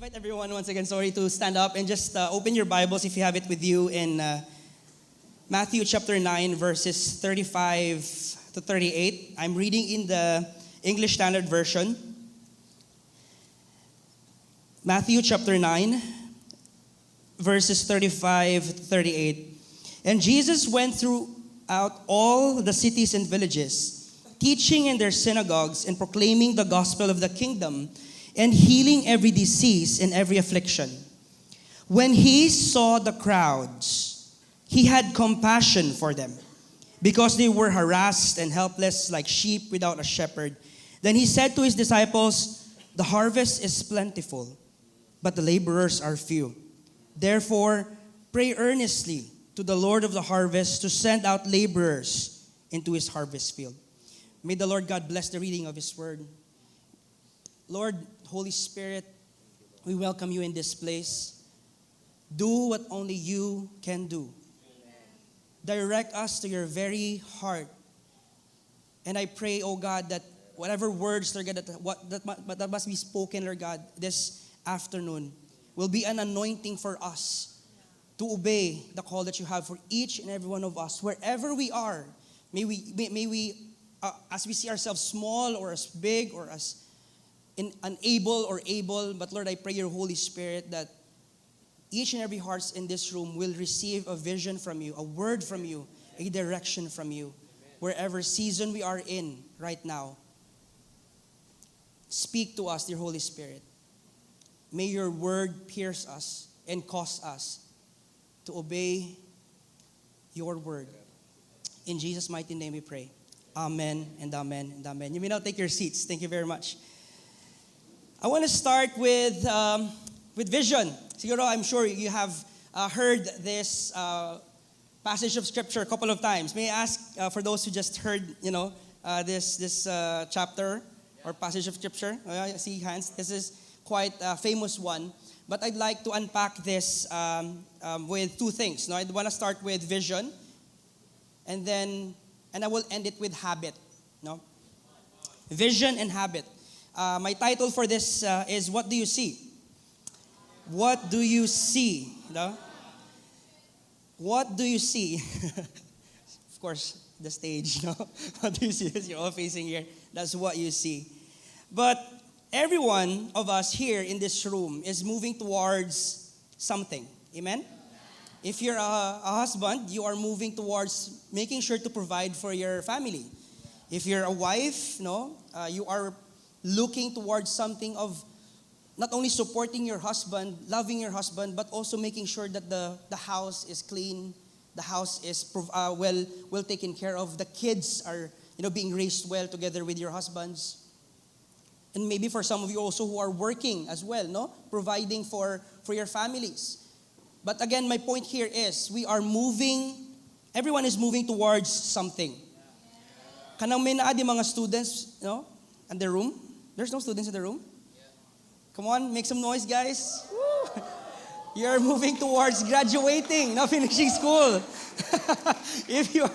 invite everyone once again, sorry, to stand up and just open your Bibles if you have it with you in Matthew chapter 9, verses 35 to 38. I'm reading in the English Standard Version. Matthew chapter 9, verses 35 to 38. And Jesus went throughout all the cities and villages, teaching in their synagogues and proclaiming the gospel of the kingdom, and healing every disease and every affliction. When he saw the crowds, he had compassion for them, because they were harassed and helpless like sheep without a shepherd. Then he said to his disciples, "The harvest is plentiful, but the laborers are few. Therefore, pray earnestly to the Lord of the harvest to send out laborers into his harvest field." May the Lord God bless the reading of his word. Lord, Holy Spirit, we welcome you in this place. Do what only you can do. Direct us to your very heart. And I pray, oh God, that whatever words, Lord God, that must be spoken, Lord God, this afternoon will be an anointing for us to obey the call that you have for each and every one of us, wherever we are. May we as we see ourselves small or as big or as unable or able, but Lord, I pray your Holy Spirit that each and every heart in this room will receive a vision from you, a word from you, a direction from you, wherever season we are in right now. Speak to us, dear Holy Spirit. May your word pierce us and cause us to obey your word. In Jesus' mighty name we pray. Amen and amen and amen. You may now take your seats. Thank you very much. I want to start with vision. Siguro, I'm sure you have heard this passage of scripture a couple of times. May I ask for those who just heard, this chapter or passage of scripture? I see hands. This is quite a famous one. But I'd like to unpack this with two things. I want to start with vision, and I will end it with habit. Vision and habit. My title for this is "What Do You See?" What do you see? What do you see? Of course, the stage. What do you see? You're all facing here. That's what you see. But every one of us here in this room is moving towards something. Amen? If you're a husband, you are moving towards making sure to provide for your family. If you're a wife, you are looking towards something of not only supporting your husband, loving your husband, but also making sure that the house is clean, the house is well taken care of, the kids are being raised well together with your husbands. And maybe for some of you also who are working as well, providing for your families. But again, my point here is everyone is moving towards something. Kanang may naadi mga students, in the room. There's no students in the room? Come on, make some noise, guys. Woo. You're moving towards graduating, not finishing school. If you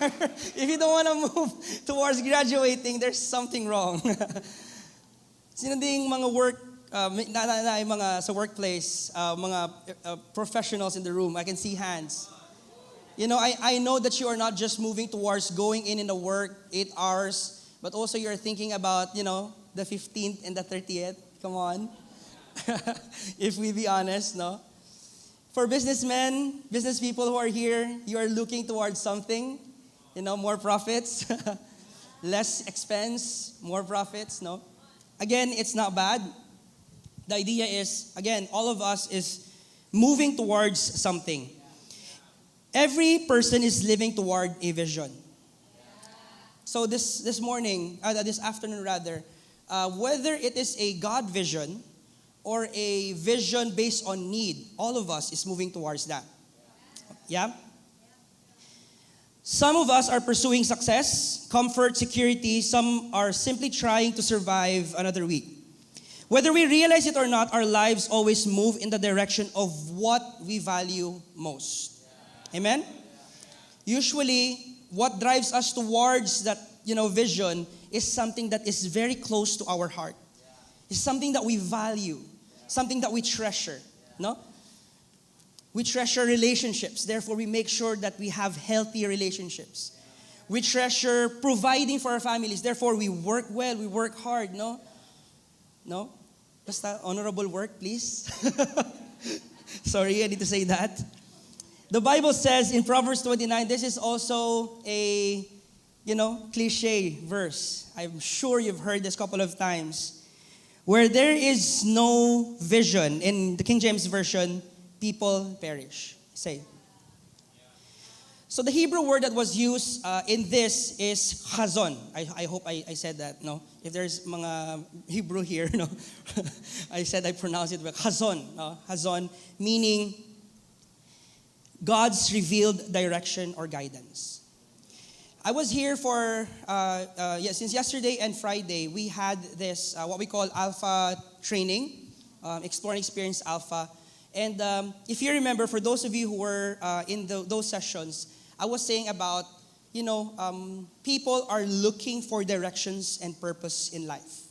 don't want to move towards graduating, there's something wrong. Sino ding mga mga sa workplace, mga professionals in the room? I can see hands. I know that you are not just moving towards going in the work 8 hours, but also you're thinking about, the 15th and the 30th. Come on. If we be honest, For businessmen, business people who are here, you are looking towards something, more profits, less expense, more profits, Again, it's not bad. The idea is, again, all of us is moving towards something. Every person is living toward a vision. So this afternoon rather, whether it is a God vision or a vision based on need, all of us is moving towards that. Yeah? Some of us are pursuing success, comfort, security. Some are simply trying to survive another week. Whether we realize it or not, our lives always move in the direction of what we value most. Amen? Usually, what drives us towards that, vision is something that is very close to our heart. It's something that we value. something that we treasure, no? We treasure relationships. Therefore, we make sure that we have healthy relationships. We treasure providing for our families. Therefore, we work well, we work hard, no? No? Basta honorable work, please. Sorry, I need to say that. The Bible says in Proverbs 29, this is also a, cliche verse. I'm sure you've heard this a couple of times. Where there is no vision, in the King James Version, people perish. Say. So the Hebrew word that was used in this is chazon. I hope I said that, no? If there's mga Hebrew here, no? I pronounced it well. Chazon, no? Chazon, meaning God's revealed direction or guidance. I was here for, since yesterday and Friday, we had this, what we call Alpha training, Explore and Experience Alpha. And if you remember, for those of you who were in those sessions, I was saying about, people are looking for directions and purpose in life.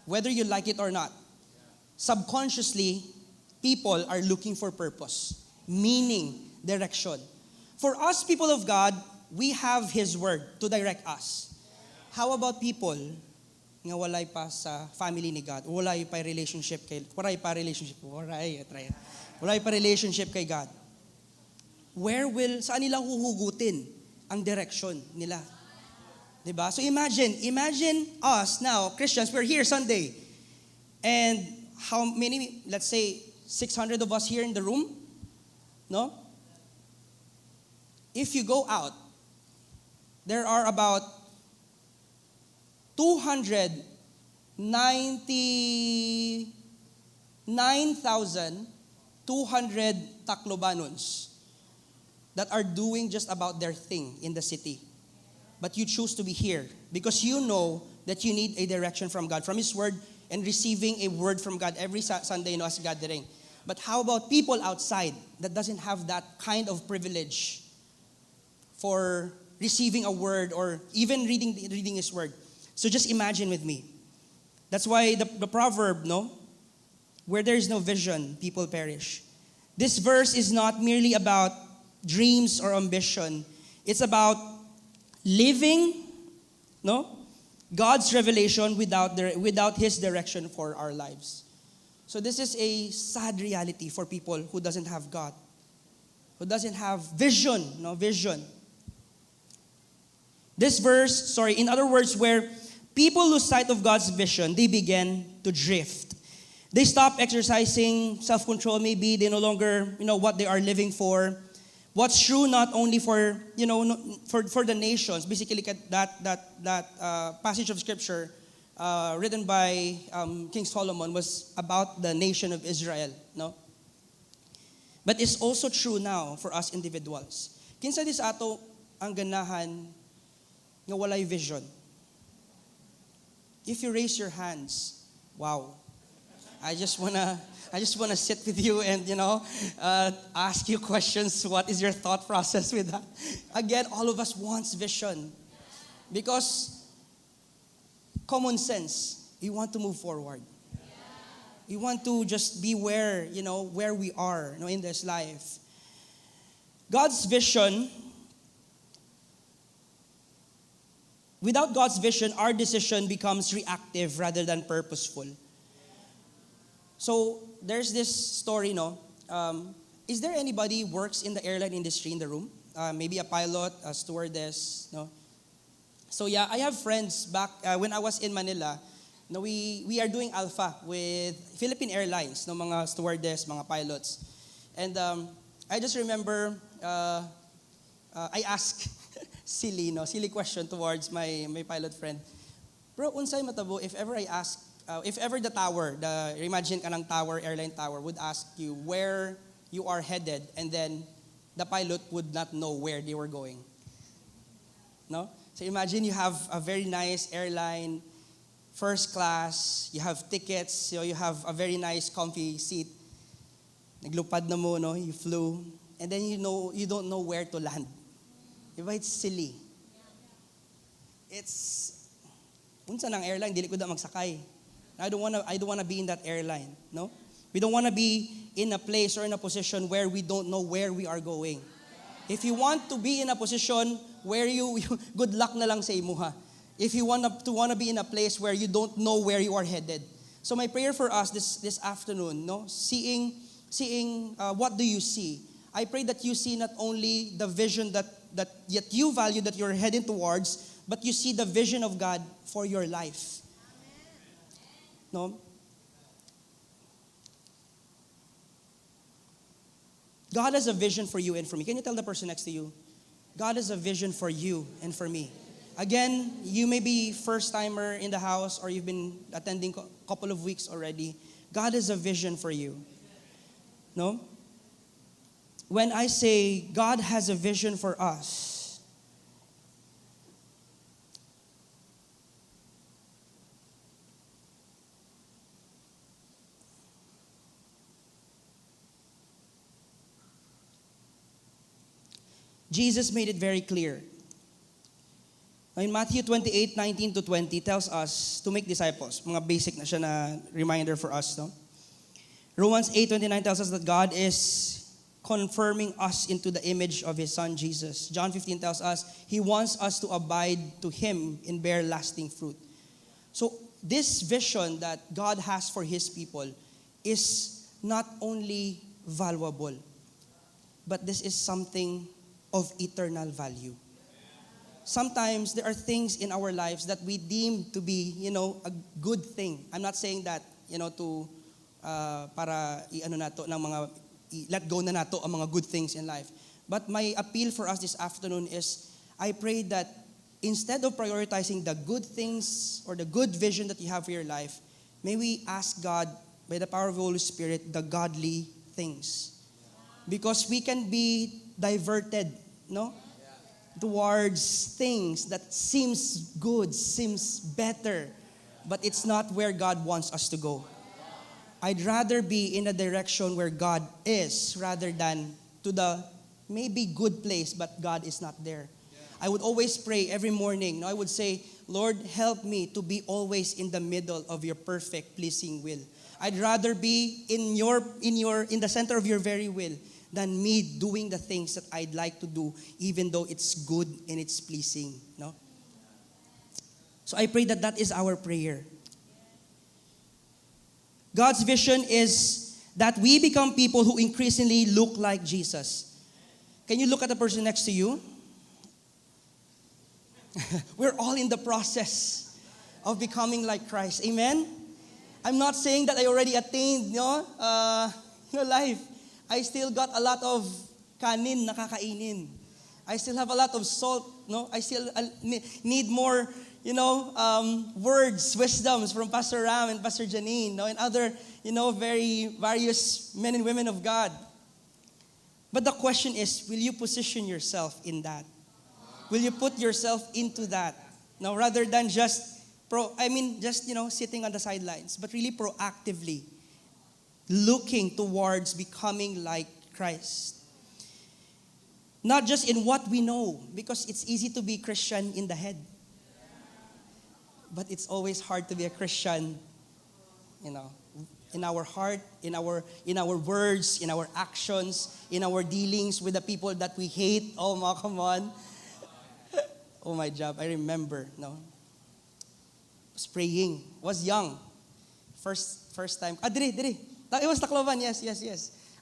Whether you like it or not. Subconsciously, people are looking for purpose, meaning, direction. For us, people of God, we have His Word to direct us. How about people nga walay pa sa family ni God? Walay pa relationship kay God. Saan nila huhugutin ang direction nila? Diba? So imagine us now, Christians, we're here Sunday. And how many, let's say, 600 of us here in the room? No? If you go out, there are about 299,200 Taclobanons that are doing just about their thing in the city. But you choose to be here because you know that you need a direction from God, from His Word, and receiving a word from God every Sunday, as gathering. But how about people outside that doesn't have that kind of privilege for receiving a word or even reading His Word? So just imagine with me. That's why the proverb, no? Where there is no vision, people perish. This verse is not merely about dreams or ambition. It's about living, no? God's revelation without His direction for our lives. So this is a sad reality for people who doesn't have God, who doesn't have vision, no vision. This verse, in other words, where people lose sight of God's vision, they begin to drift. They stop exercising self-control, maybe they no longer, what they are living for. What's true not only for, for the nations, basically that passage of scripture written by King Solomon was about the nation of Israel, no? But it's also true now for us individuals. Kinsa dis ato ang ganahan nga walay vision? If you raise your hands, wow. I just wanna sit with you and ask you questions. What is your thought process with that? Again, all of us wants vision because common sense. We want to move forward. We want to just be where we are, in this life. God's vision. Without God's vision, our decision becomes reactive rather than purposeful. So there's this story, is there anybody who works in the airline industry in the room? Maybe a pilot, a stewardess, no? So yeah, I have friends back when I was in Manila. We are doing Alpha with Philippine Airlines, mga stewardess, mga pilots. And I just remember I asked silly question towards my pilot friend. Bro, unsay matabo if ever the tower, imagine ka ng tower, airline tower, would ask you where you are headed, and then the pilot would not know where they were going. No? So imagine you have a very nice airline, first class, you have tickets, you have a very nice comfy seat. Naglupad na mo, you flew, and then you don't know where to land. Diba? It's silly. It's unsa ng airline, dili ko da magsakay. I don't wanna be in that airline, no? We don't want to be in a place or in a position where we don't know where we are going. If you want to be in a position where you good luck na lang sa imuha. If you want to be in a place where you don't know where you are headed. So my prayer for us this afternoon, no, seeing what do you see? I pray that you see not only the vision that yet you value that you're heading towards, but you see the vision of God for your life. No? God has a vision for you and for me. Can you tell the person next to you? God has a vision for you and for me. Again, you may be first timer in the house or you've been attending a couple of weeks already. God has a vision for you. No? When I say God has a vision for us, Jesus made it very clear. In Matthew 28:19-20 tells us to make disciples. Mga basic na siya na reminder for us. No? Romans 8:29 tells us that God is confirming us into the image of His Son, Jesus. John 15 tells us He wants us to abide to Him and bear lasting fruit. So this vision that God has for His people is not only valuable, but this is something of eternal value. Sometimes there are things in our lives that we deem to be, a good thing. I'm not saying that, to para let go na nato ang mga good things in life. But my appeal for us this afternoon is, I pray that instead of prioritizing the good things or the good vision that you have for your life, may we ask God, by the power of the Holy Spirit, the godly things. Because we can be diverted, no? Towards things that seems good, seems better, but it's not where God wants us to go. I'd rather be in a direction where God is rather than to the maybe good place, but God is not there. I would always pray every morning. I would say, Lord, help me to be always in the middle of your perfect, pleasing will. I'd rather be in the center of your very will than me doing the things that I'd like to do, even though it's good and it's pleasing. No? So I pray that is our prayer. God's vision is that we become people who increasingly look like Jesus. Can you look at the person next to you? We're all in the process of becoming like Christ. Amen? I'm not saying that I already attained life. I still got a lot of kanin na kakainin. I still have a lot of salt. No, I still need more, words, wisdoms from Pastor Ram and Pastor Janine, and other, very various men and women of God. But the question is, will you position yourself in that? Will you put yourself into that? Now, rather than just sitting on the sidelines, but really proactively looking towards becoming like Christ. Not just in what we know, because it's easy to be Christian in the head. But it's always hard to be a Christian, in our heart, in our words, in our actions, in our dealings with the people that we hate. Oh, come on. Oh, my job. I remember, was praying. Was young. First time. Diri. It was Tacloban, yes.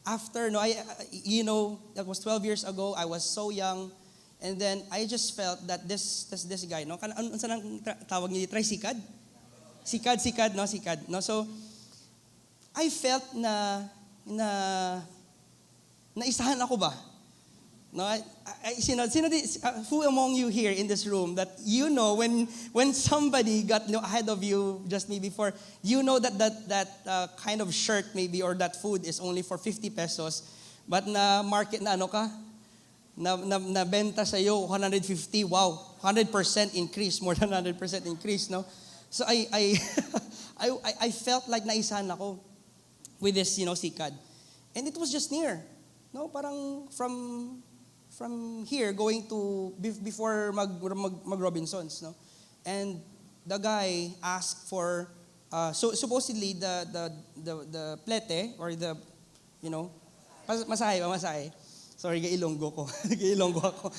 After, that was 12 years ago. I was so young. And then, I just felt that this guy, ano saan ang tawag niya? Try sikad? Sikad. So, I felt na isahan ako ba? No, who among you here in this room that when somebody got ahead of you just maybe before, that kind of shirt maybe or that food is only for 50 pesos, but na market na na benta sa iyo 150, wow, 100% increase, more than 100% increase, no? So I felt like naisahan ako with this, sikad. And it was just near. No, parang from here going to before mag Robinsons, no? And the guy asked for So supposedly the plete or the, you know, masahe. Sorry, Ilonggo ko. Ilonggo ako.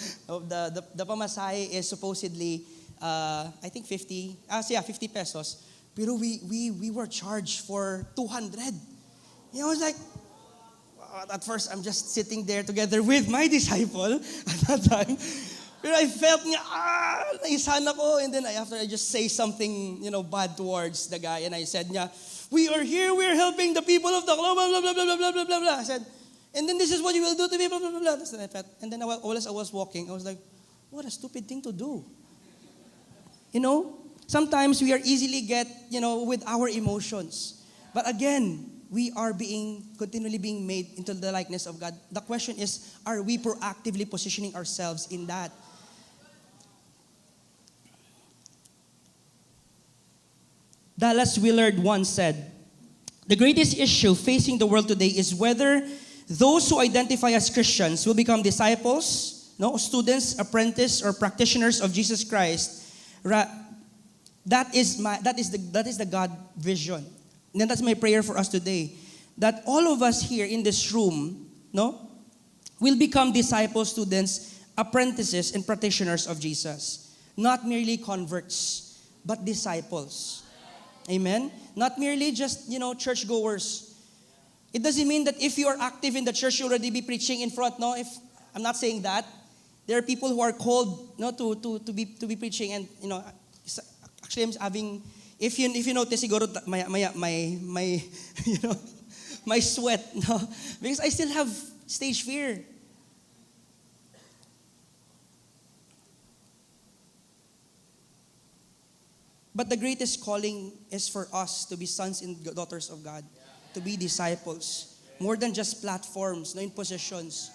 The pamasahe is supposedly, I think 50, yeah, 50 pesos. Pero we were charged for 200. You know, I was like, at first I'm just sitting there together with my disciple at that time. Pero I felt nga, naisan ako. And then after I just say something, you know, bad towards the guy. And I said nga, we are here, we're helping the people of the globe, blah, blah, blah, blah, blah, blah, blah, blah. I said, and then this is what you will do to me, blah, blah, blah, blah. And then as I was walking, I was like, what a stupid thing to do. You know, sometimes we are easily get, you know, with our emotions. But again, we are continually being made into the likeness of God. The question is, are we proactively positioning ourselves in that? Dallas Willard once said, the greatest issue facing the world today is whether those who identify as Christians will become disciples, no, students, apprentices, or practitioners of Jesus Christ. That is the God vision. And that's my prayer for us today. That all of us here in this room, no, will become disciples, students, apprentices, and practitioners of Jesus. Not merely converts, but disciples. Amen? Not merely just, you know, churchgoers. It doesn't mean that if you are active in the church, you already be preaching in front. No, I'm not saying that. There are people who are called, no, to be preaching, and you know, actually I'm having, if you notice, siguro my you know, my sweat, no, because I still have stage fear. But the greatest calling is for us to be sons and daughters of God, to be disciples, more than just platforms, no, in positions.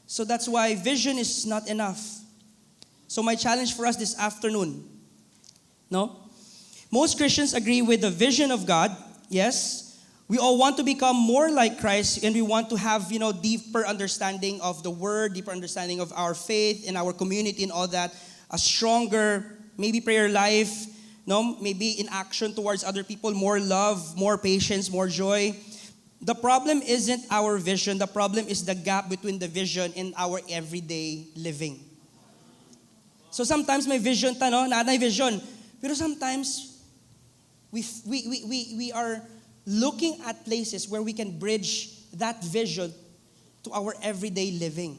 So that's why vision is not enough. So my challenge for us this afternoon, no? Most Christians agree with the vision of God, yes. We all want to become more like Christ, and we want to have, you know, deeper understanding of the Word, deeper understanding of our faith and our community and all that, a stronger, maybe prayer life, no, maybe in action towards other people, more love, more patience, more joy. The problem isn't our vision. The problem is the gap between the vision and our everyday living. So sometimes may vision ta, no? Nanay vision. Pero sometimes we are looking at places where we can bridge that vision to our everyday living.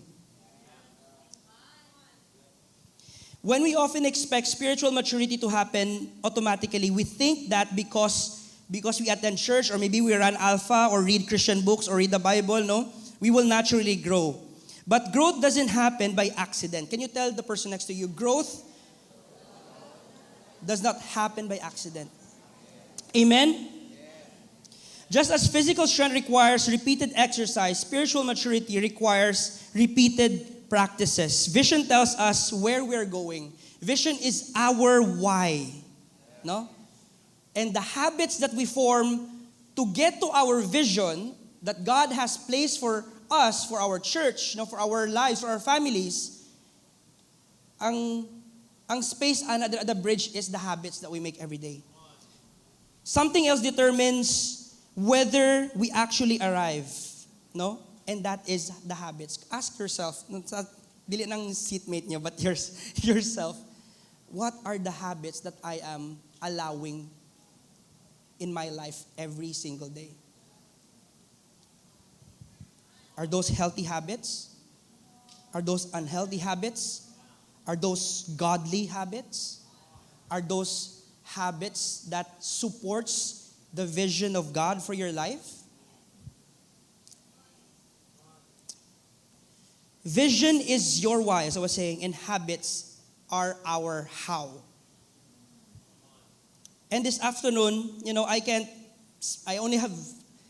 When we often expect spiritual maturity to happen automatically, we think that because we attend church, or maybe we run Alpha or read Christian books or read the Bible, no, we will naturally grow. But growth doesn't happen by accident. Can you tell the person next to you, growth does not happen by accident? Amen? Just as physical strength requires repeated exercise, spiritual maturity requires repeated practices. Vision tells us where we're going. Vision is our why. No? And the habits that we form to get to our vision that God has placed for us, for our church, for our lives, for our families, ang space and the bridge is the habits that we make every day. Something else determines whether we actually arrive. No? And that is the habits. Ask yourself, dili ng seatmate niyo, but yourself, what are the habits that I am allowing in my life every single day? Are those healthy habits? Are those unhealthy habits? Are those godly habits? Are those habits that supports the vision of God for your life? Vision is your why, as I was saying, and habits are our how. And this afternoon, I only have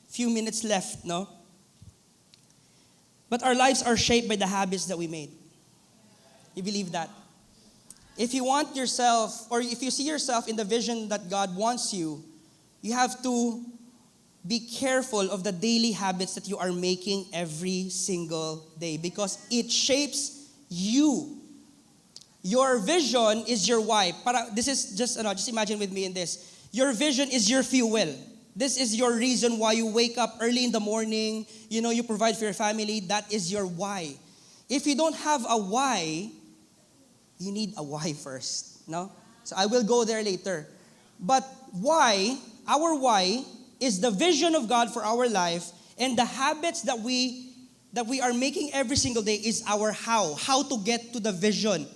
few minutes left, no? But our lives are shaped by the habits that we made. You believe that? If you want yourself, or if you see yourself in the vision that God wants you, you have to be careful of the daily habits that you are making every single day, because it shapes you. Your vision is your why. This is just imagine with me in this. Your vision is your fuel. This is your reason why you wake up early in the morning. You provide for your family. That is your why. If you don't have a why, you need a why first. No? So I will go there later. But why, our why, is the vision of God for our life, and the habits that we are making every single day is our how to get to the vision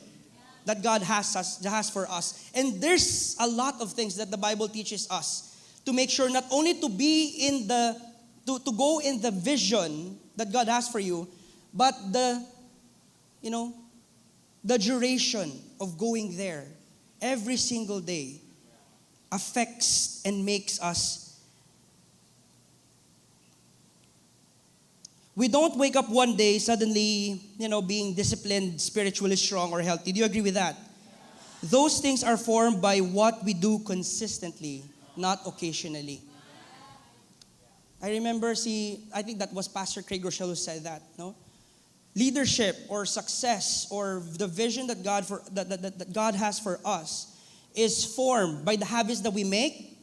that God has for us. And there's a lot of things that the Bible teaches us to make sure not only to be in to go in the vision that God has for you, but the duration of going there every single day affects and makes us. We don't wake up one day suddenly, being disciplined, spiritually strong, or healthy. Do you agree with that? Those things are formed by what we do consistently, not occasionally. I remember, I think that was Pastor Craig Rochelle who said that, no? Leadership or success or the vision that God has for us is formed by the habits that we make,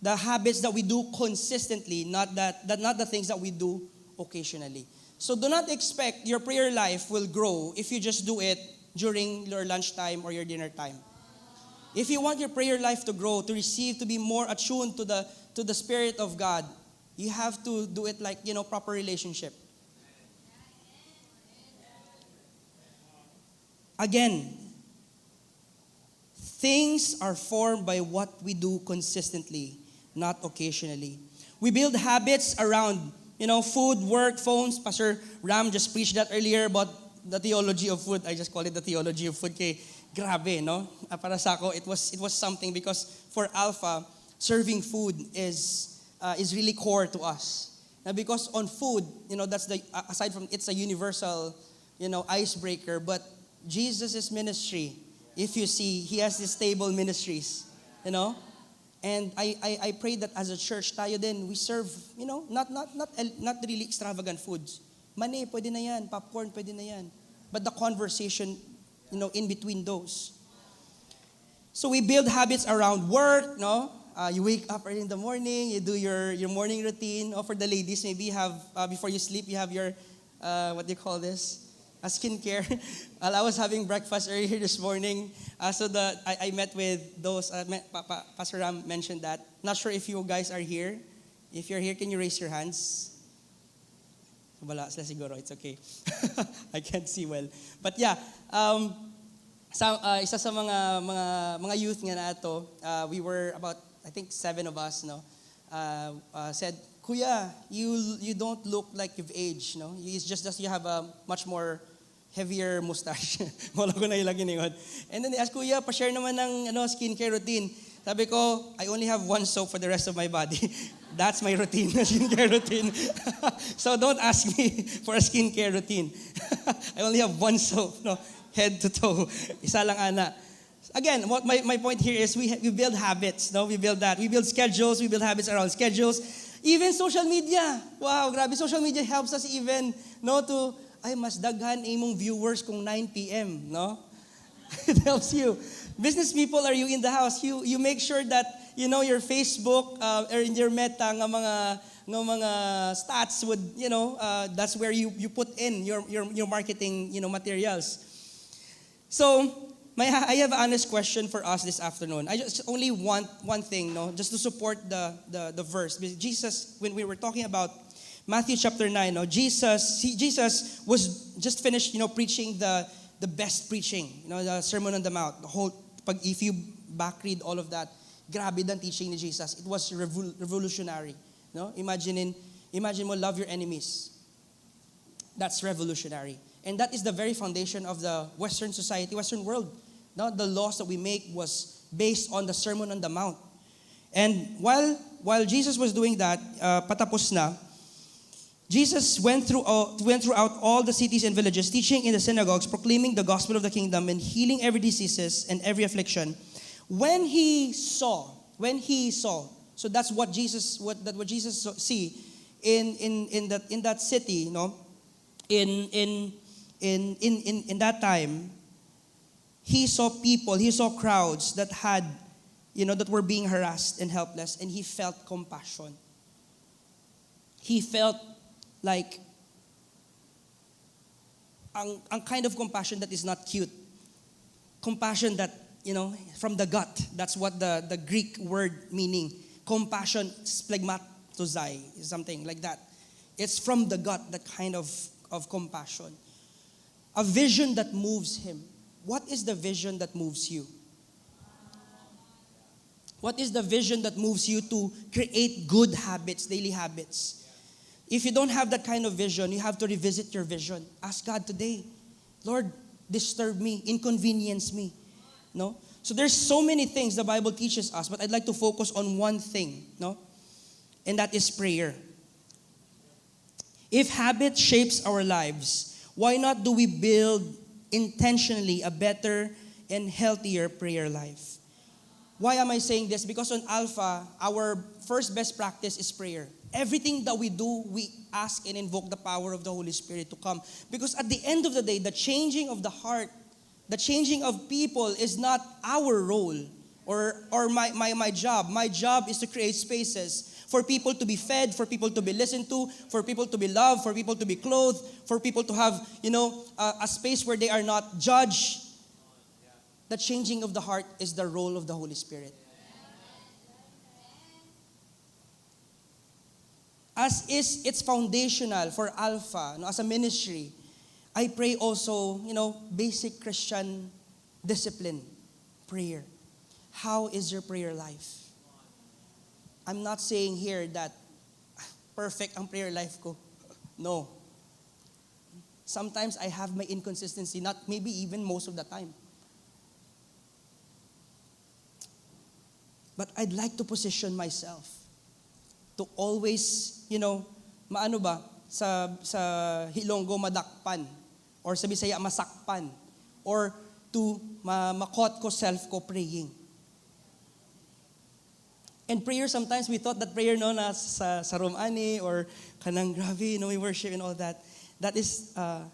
the habits that we do consistently, not the things that we do occasionally. So do not expect your prayer life will grow if you just do it during your lunchtime or your dinner time. If you want your prayer life to grow, to be more attuned to the Spirit of God, you have to do it like, proper relationship. Again, things are formed by what we do consistently, not occasionally. We build habits around, food, work, phones. Pastor Ram just preached that earlier about the theology of food. I just call it the theology of food. Kay, grabe, no? Para sa ako, it was something because for Alpha, serving food is really core to us. Now, because on food, that's aside from it's a universal, icebreaker. But Jesus' ministry, if you see, he has these stable ministries, And I pray that as a church, tayo din, we serve, not really extravagant foods. Mani, pwede na yan. Popcorn, pwede na yan. But the conversation, in between those. So we build habits around work, no? You wake up early in the morning, you do your morning routine. Or for the ladies, maybe you have, before you sleep, you have your, what do you call this? A skincare. I was having breakfast earlier this morning. So I met with those, Pastor Ram mentioned that. Not sure if you guys are here. If you're here, can you raise your hands? Wala sila siguro, it's okay. I can't see well. But yeah, isa sa mga youth nga na ito, we were about, I think 7 of us, said, Kuya, you don't look like you've aged, no? It's just that you have a much more heavier mustache. Wala ko na ilagin yun. And then they asked, Kuya, pa-share naman ng skincare routine. Sabi ko, I only have one soap for the rest of my body. That's my routine, skincare routine. So don't ask me for a skincare routine. I only have one soap, head to toe. Isa lang ana. Again, what my point here is we build habits, we build that. We build schedules, we build habits around schedules. Even social media. Wow, grabe. Social media helps us even, to, mas daghan imong viewers kung 9 p.m., no? It helps you. Business people, are you in the house? You make sure that, your Facebook or in your Meta ng mga stats would, that's where you put in your marketing, materials. So, I have an honest question for us this afternoon. I just only want one thing, just to support the verse. Because Jesus, when we were talking about Matthew chapter 9, Jesus was just finished, preaching the best preaching, the Sermon on the Mount. The whole, if you back read all of that, grabe ang teaching ni Jesus. It was revolutionary. Imagine mo, love your enemies. That's revolutionary. And that is the very foundation of the Western society, Western world. Now, the laws that we make was based on the Sermon on the Mount. And while Jesus was doing that, patapos na, Jesus went throughout all the cities and villages, teaching in the synagogues, proclaiming the gospel of the kingdom, and healing every diseases and every affliction. When he saw, so that's what Jesus see in that city, in that time. He saw people, he saw crowds that had, that were being harassed and helpless, and he felt compassion. He felt like ang kind of compassion that is not cute. Compassion that, from the gut. That's what the Greek word meaning. Compassion, sphlegmatozai, something like that. It's from the gut, that kind of compassion. A vision that moves him. What is the vision that moves you? What is the vision that moves you to create good habits, daily habits? If you don't have that kind of vision, you have to revisit your vision. Ask God today, Lord, disturb me, inconvenience me. No? So there's so many things the Bible teaches us, but I'd like to focus on one thing, no? And that is prayer. If habit shapes our lives, why not do we build intentionally a better and healthier prayer life? Why am I saying this? Because on Alpha, our first best practice is prayer. Everything that we do, we ask and invoke the power of the Holy Spirit to come. Because at the end of the day, the changing of the heart, the changing of people is not our role or my job. My job is to create spaces for people to be fed, for people to be listened to, for people to be loved, for people to be clothed, for people to have, a space where they are not judged. The changing of the heart is the role of the Holy Spirit. As is it's foundational for Alpha, as a ministry, I pray also, basic Christian discipline, prayer. How is your prayer life? I'm not saying here that perfect ang prayer life ko. No. Sometimes I have my inconsistency, not maybe even most of the time. But I'd like to position myself to always, maano ba, sa Hilonggo madakpan, or sa Bisaya masakpan, or to makot ko self ko praying. And prayer, sometimes we thought that prayer na sa room ani, or kanang grabe, we worship and all that. That is a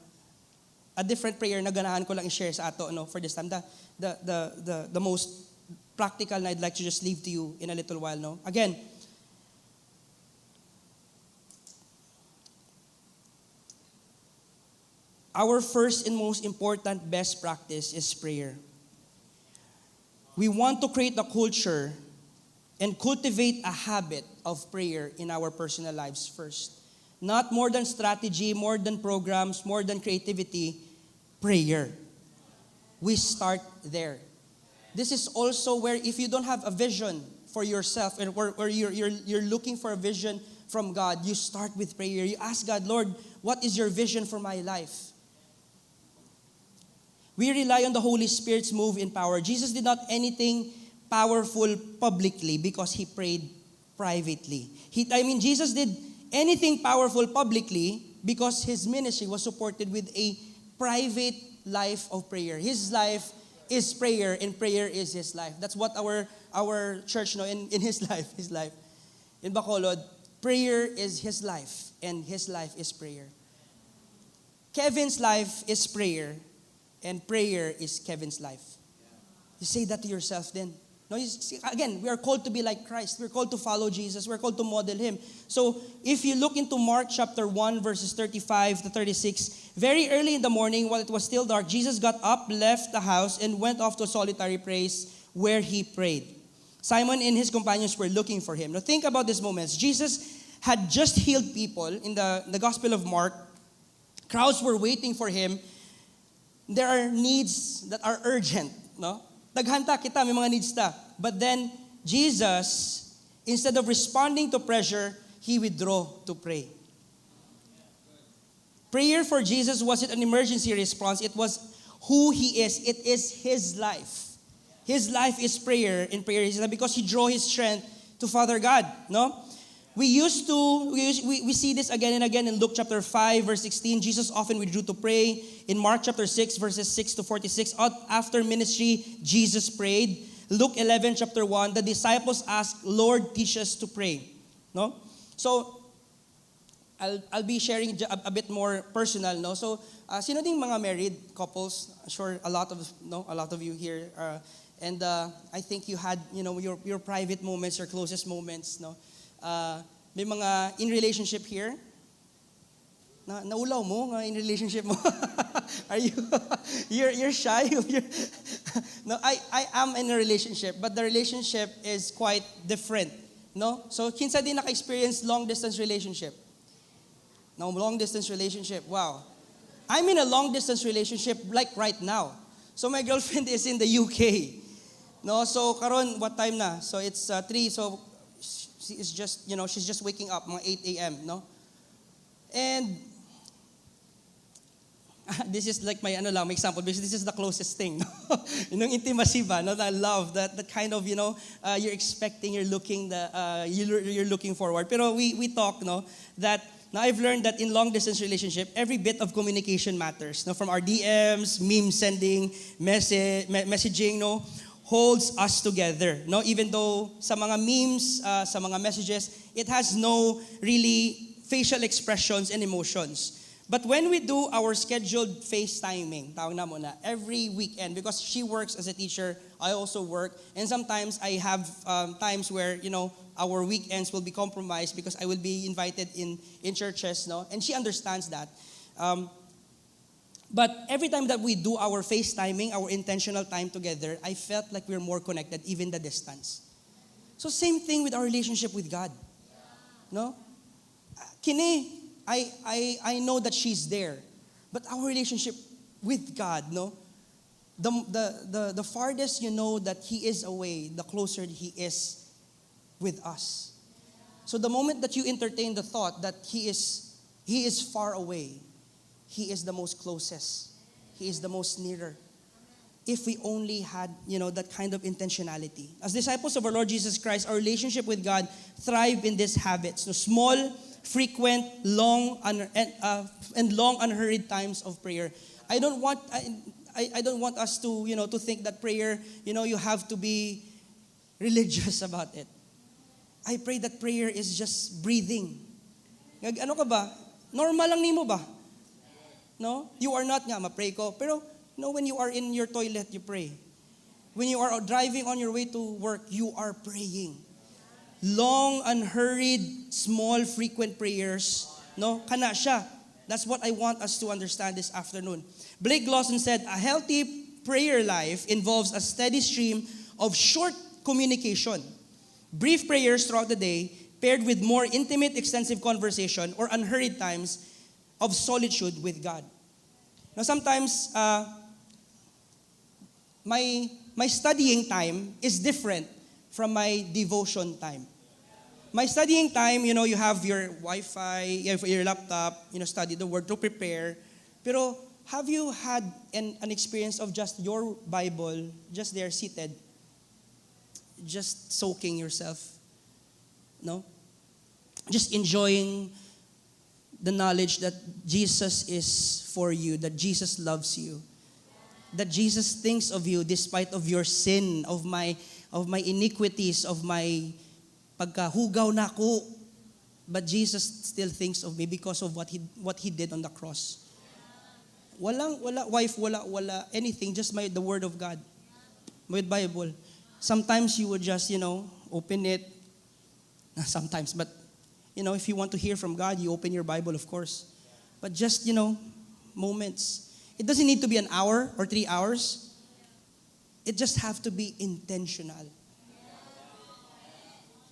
different prayer na ganahan ko lang i-share sa ato for this time. The most practical na I'd like to just leave to you in a little while. Again, our first and most important best practice is prayer. We want to create a culture and cultivate a habit of prayer in our personal lives first. Not more than strategy, more than programs, more than creativity, prayer. We start there. This is also where if you don't have a vision for yourself, or you're looking for a vision from God, you start with prayer. You ask God, Lord, what is your vision for my life? We rely on the Holy Spirit's move in power. Jesus did not anything powerful publicly because he prayed privately. Jesus did anything powerful publicly because his ministry was supported with a private life of prayer. His life is prayer, and prayer is his life. That's what our church in his life. In Bacolod, prayer is his life, and his life is prayer. Kevin's life is prayer, and prayer is Kevin's life. You say that to yourself then. No, again, we are called to be like Christ. We're called to follow Jesus. We're called to model him. So if you look into Mark chapter 1, verses 35 to 36, very early in the morning, while it was still dark, Jesus got up, left the house, and went off to a solitary place where he prayed. Simon and his companions were looking for him. Now think about these moments. Jesus had just healed people in the Gospel of Mark. Crowds were waiting for him. There are needs that are urgent, no? Daghanta kita, may mga needs ta. But then, Jesus, instead of responding to pressure, he withdrew to pray. Prayer for Jesus wasn't an emergency response. It was who he is. It is his life. His life is prayer, and prayer is because he drew his strength to Father God, no? We see this again and again in Luke chapter 5, verse 16. Jesus often withdrew to pray. In Mark chapter 6, verses 6 to 46, after ministry, Jesus prayed. Luke 11, chapter 1, the disciples asked, Lord, teach us to pray. No? So, I'll be sharing a bit more personal, no? So, sino ding mga married couples? Sure, a lot of you here. And I think you had, your private moments, your closest moments, no? May mga in relationship here. Naulaw mo nga in relationship mo. Are you? You're shy. No, I am in a relationship, but the relationship is quite different. No? So, kinsa din naka-experience long distance relationship? No, long distance relationship. Wow. I'm in a long distance relationship like right now. So my girlfriend is in the UK. No, so karon what time na? So it's 3. So she is just, she's just waking up mga 8 a.m. No, and this is like my example because this is the closest thing. Yung intimacy ba, no? That love, that kind of, you're expecting, you're looking forward. Pero we talk, no, that now I've learned that in long distance relationship, every bit of communication matters. No, from our DMs, meme sending, messaging, no, holds us together. No, even though sa mga memes, sa mga messages, it has no really facial expressions and emotions. But when we do our scheduled FaceTiming, tawag na muna, every weekend, because she works as a teacher, I also work, and sometimes I have times where, our weekends will be compromised because I will be invited in churches, no? And she understands that. But every time that we do our FaceTiming, our intentional time together, I felt like we're more connected, even the distance. So same thing with our relationship with God. No? Kini, I know that she's there, but our relationship with God, no, the farthest you know that He is away, the closer He is with us. So the moment that you entertain the thought that He is far away, He is the most closest, He is the most nearer. If we only had, that kind of intentionality. As disciples of our Lord Jesus Christ, our relationship with God thrive in these habits. No, small, frequent, long, and long unhurried times of prayer. I don't want us to, to think that prayer, you have to be religious about it. I pray that prayer is just breathing. Ano ka ba? Normal lang nimo ba? No? You are not nga, ma-pray ko. Pero, when you are in your toilet, you pray. When you are driving on your way to work, you are praying. Long, unhurried, small, frequent prayers. No? Kana siya. That's what I want us to understand this afternoon. Blake Lawson said, a healthy prayer life involves a steady stream of short communication, brief prayers throughout the day, paired with more intimate, extensive conversation or unhurried times of solitude with God. Now sometimes, my studying time is different from my devotion time. My studying time, you have your Wi-Fi, you have your laptop, study the Word to prepare. Pero have you had an experience of just your Bible, just there seated, just soaking yourself? No? Just enjoying the knowledge that Jesus is for you, that Jesus loves you, that Jesus thinks of you despite of your sin, of my iniquities, of my pagkahugaw na ko, but Jesus still thinks of me because of what he did on the cross. Wala wife, wala anything, just the Word of God, with Bible. Sometimes you would just, open it. Sometimes, but if you want to hear from God, you open your Bible, of course. But just, moments. It doesn't need to be an hour or 3 hours. It just have to be intentional.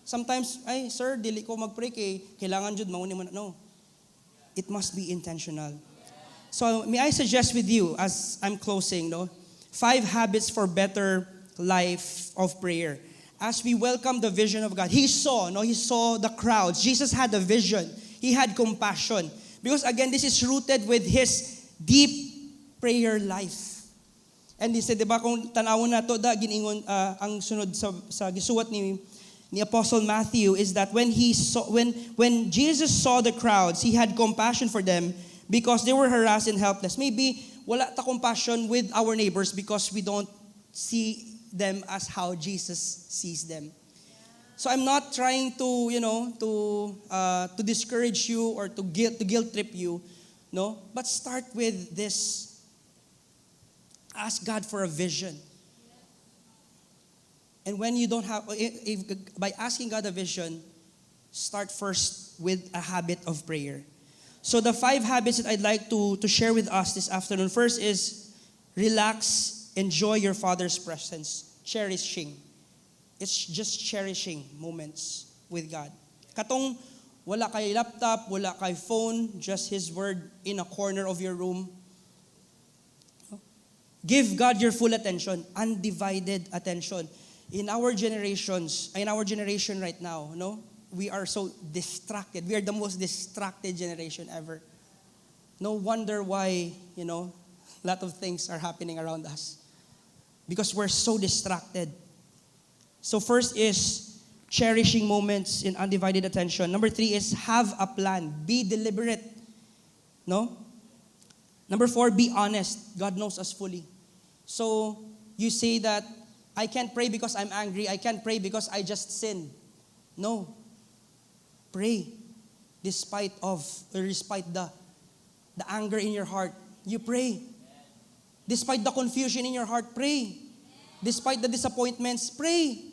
Sometimes, sir, dili ko mag-pray kay kailangan jud mauni mo. No. It must be intentional. So, may I suggest with you as I'm closing, 5 habits for better life of prayer. As we welcome the vision of God, He saw the crowds. Jesus had a vision. He had compassion. Because again, this is rooted with His deep prayer life. And He said, diba, kung tanawon na to, giningon, ang sunod sa gisuwat ni Apostle Matthew is that when Jesus saw the crowds, He had compassion for them because they were harassed and helpless. Maybe wala ta compassion with our neighbors because we don't see them as how Jesus sees them. So I'm not trying to, to discourage you or to guilt trip you, no. But start with this. Ask God for a vision. And when you don't have, by asking God a vision, start first with a habit of prayer. So the 5 habits that I'd like to share with us this afternoon. First is relax, enjoy your Father's presence, cherishing. It's just cherishing moments with God. Katong wala kay laptop, wala kay phone, just His Word in a corner of your room. Give God your full attention, undivided attention. In our generation right now, we are so distracted. We are the most distracted generation ever. No wonder why, a lot of things are happening around us. Because we're so distracted. So first is cherishing moments in undivided attention. Number 3 is have a plan. Be deliberate. No? Number 4, be honest. God knows us fully. So you say that, I can't pray because I'm angry. I can't pray because I just sinned. No. Pray despite the anger in your heart. You pray. Despite the confusion in your heart, pray. Despite the disappointments, pray.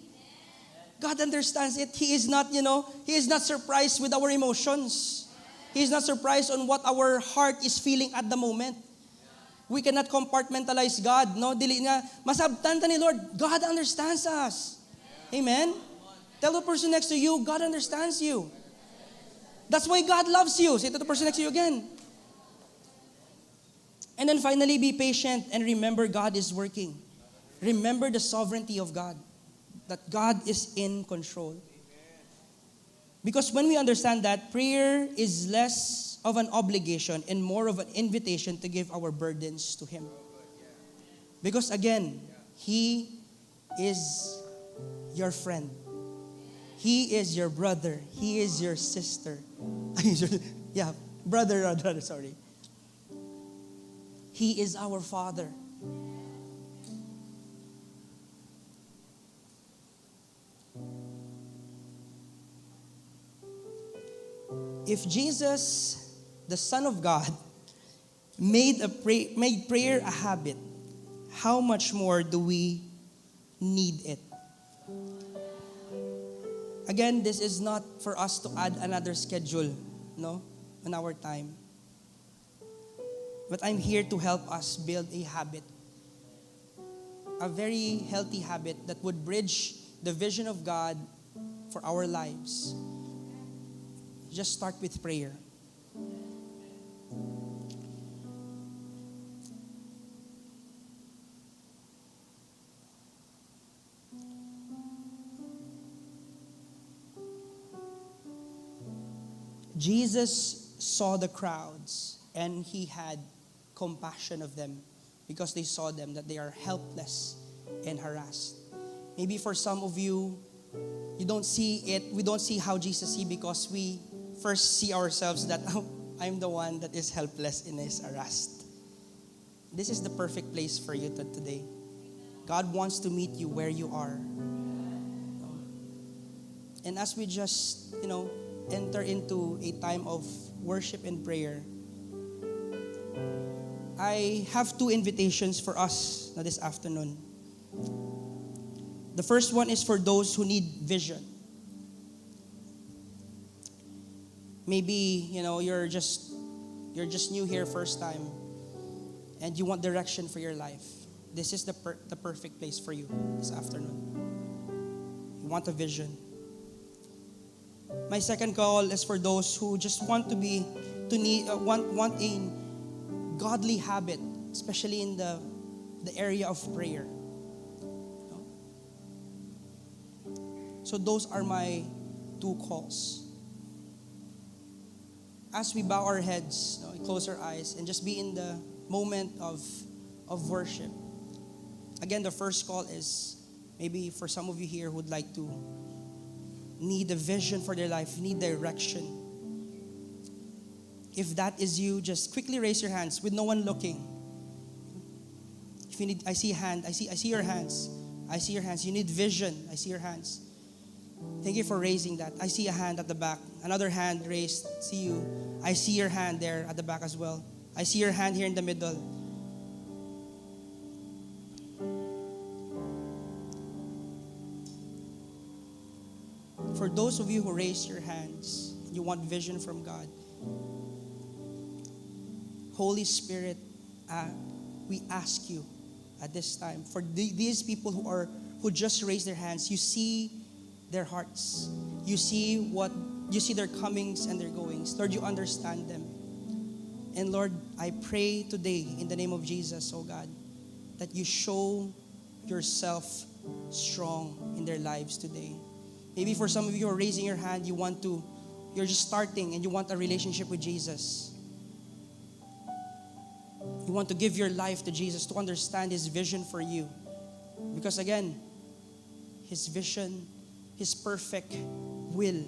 God understands it. He is not, He is not surprised with our emotions. He is not surprised on what our heart is feeling at the moment. We cannot compartmentalize God. No, dili nga masabtan ta ni Lord. God understands us. Amen. Tell the person next to you, God understands you. That's why God loves you. Say to the person next to you again. And then finally, be patient and remember God is working. Remember the sovereignty of God. That God is in control. Because when we understand that, prayer is less of an obligation and more of an invitation to give our burdens to Him. Because again, He is your friend. He is your brother. He is your sister. Brother, sorry. He is our Father. If Jesus, the Son of God, made prayer a habit, how much more do we need it? Again, this is not for us to add another schedule, on our time. But I'm here to help us build a habit, a very healthy habit that would bridge the vision of God for our lives. Just start with prayer. Jesus saw the crowds and He had compassion of them because they saw them that they are helpless and harassed. Maybe for some of you, you don't see it. We don't see how Jesus sees because we first see ourselves that, I'm the one that is helpless and is harassed. This is the perfect place for you today. God wants to meet you where you are. And as we just, enter into a time of worship and prayer, I have 2 invitations for us this afternoon. The first one is for those who need vision. Maybe, you're just new here first time and you want direction for your life. This is the perfect place for you this afternoon. You want a vision. My second call is for those who just want want a godly habit, especially in the area of prayer. So those are my 2 calls. As we bow our heads, close our eyes, and just be in the moment of worship. Again, the first call is maybe for some of you here who would like to need a vision for their life, need direction. If that is you, just quickly raise your hands with no one looking. If you need, I see a hand. I see your hands. I see your hands. You need vision. I see your hands. Thank you for raising that. I see a hand at the back. Another hand raised. See you. I see your hand there at the back as well. I see your hand here in the middle. For those of you who raised your hands, you want vision from God. Holy Spirit, we ask you at this time, for these people who just raised their hands, you see their hearts. You see their comings and their goings. Lord, you understand them. And Lord, I pray today in the name of Jesus, oh God, that you show yourself strong in their lives today. Maybe for some of you who are raising your hand, you're just starting and you want a relationship with Jesus. You want to give your life to Jesus, to understand His vision for you. Because again, His vision, His perfect will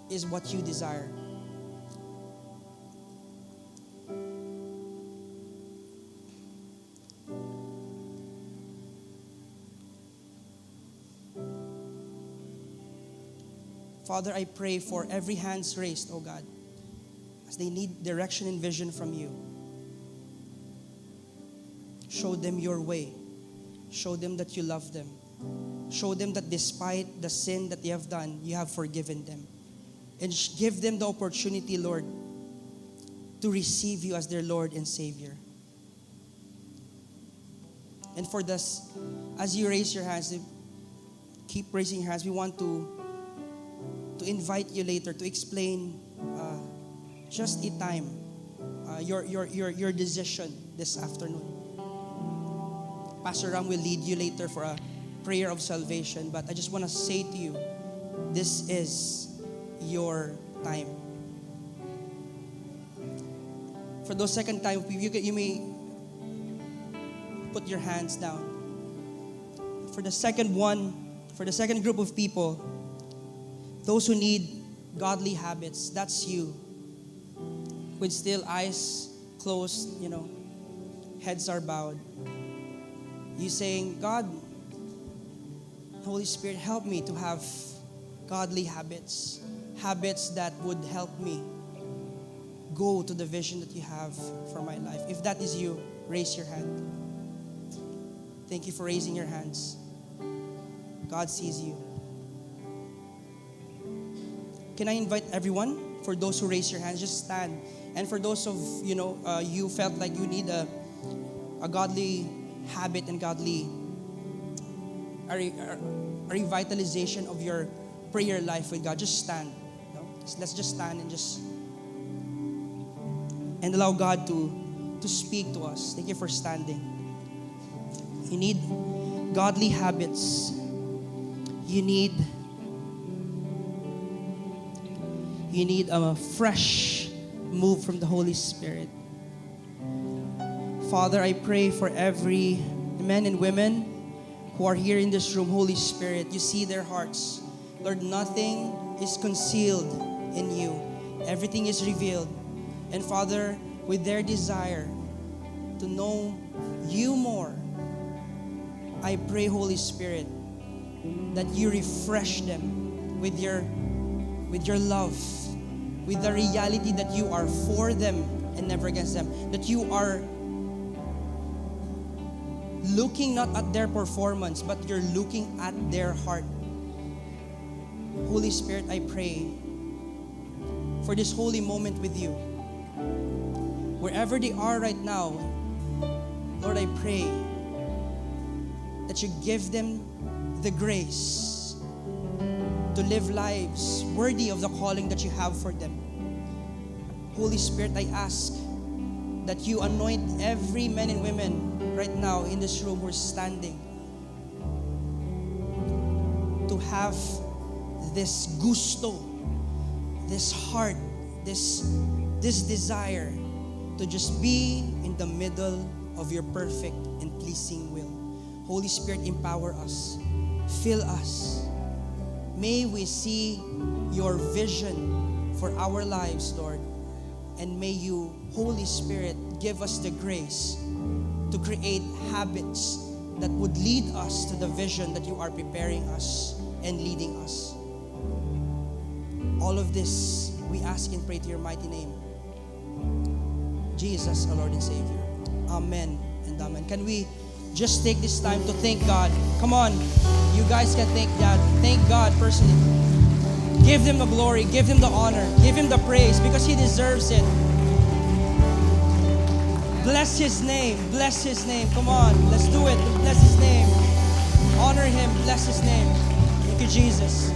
is what you desire. Father, I pray for every hands raised, oh God, as they need direction and vision from you. Show them your way. Show them that you love them. Show them that despite the sin that they have done, you have forgiven them. And give them the opportunity, Lord, to receive you as their Lord and Savior. And for this, as you raise your hands, keep raising your hands. We want to invite you later to explain just a time, your decision this afternoon. Pastor Ram will lead you later for a prayer of salvation, but I just want to say to you, this is your time. For those second time, you may put your hands down. For the second group of people, those who need godly habits, that's you. With still eyes closed, heads are bowed. You saying, God, Holy Spirit, help me to have godly habits. Habits that would help me go to the vision that you have for my life. If that is you, raise your hand. Thank you for raising your hands. God sees you. Can I invite everyone, for those who raise your hands, just stand. And for those of, you felt like you need a godly habit and godly a revitalization of your prayer life with God, just stand. Let's just stand and allow God to speak to us. Thank you for standing. You need godly habits. You need a fresh move from the Holy Spirit. Father, I pray for every men and women who are here in this room. Holy Spirit, you see their hearts. Lord, nothing is concealed in you. Everything is revealed. And Father, with their desire to know you more, I pray, Holy Spirit, that you refresh them with your love, with the reality that you are for them and never against them. That you are looking not at their performance, but you're looking at their heart. Holy Spirit, I pray for this holy moment with you. Wherever they are right now, Lord, I pray that you give them the grace to live lives worthy of the calling that you have for them. Holy Spirit, I ask that you anoint every man and women right now in this room who are standing to have this gusto, this heart, this desire to just be in the middle of your perfect and pleasing will. Holy Spirit, empower us. Fill us. May we see your vision for our lives, Lord. And may you, Holy Spirit, give us the grace to create habits that would lead us to the vision that you are preparing us and leading us. All of this, we ask and pray to your mighty name. Jesus, our Lord and Savior. Amen and amen. Can we just take this time to thank God? Come on, you guys can thank God. Thank God personally. Give Him the glory, give Him the honor, give Him the praise because He deserves it. Bless His name, bless His name. Come on, let's do it. Bless His name. Honor Him, bless His name. Thank you, Jesus.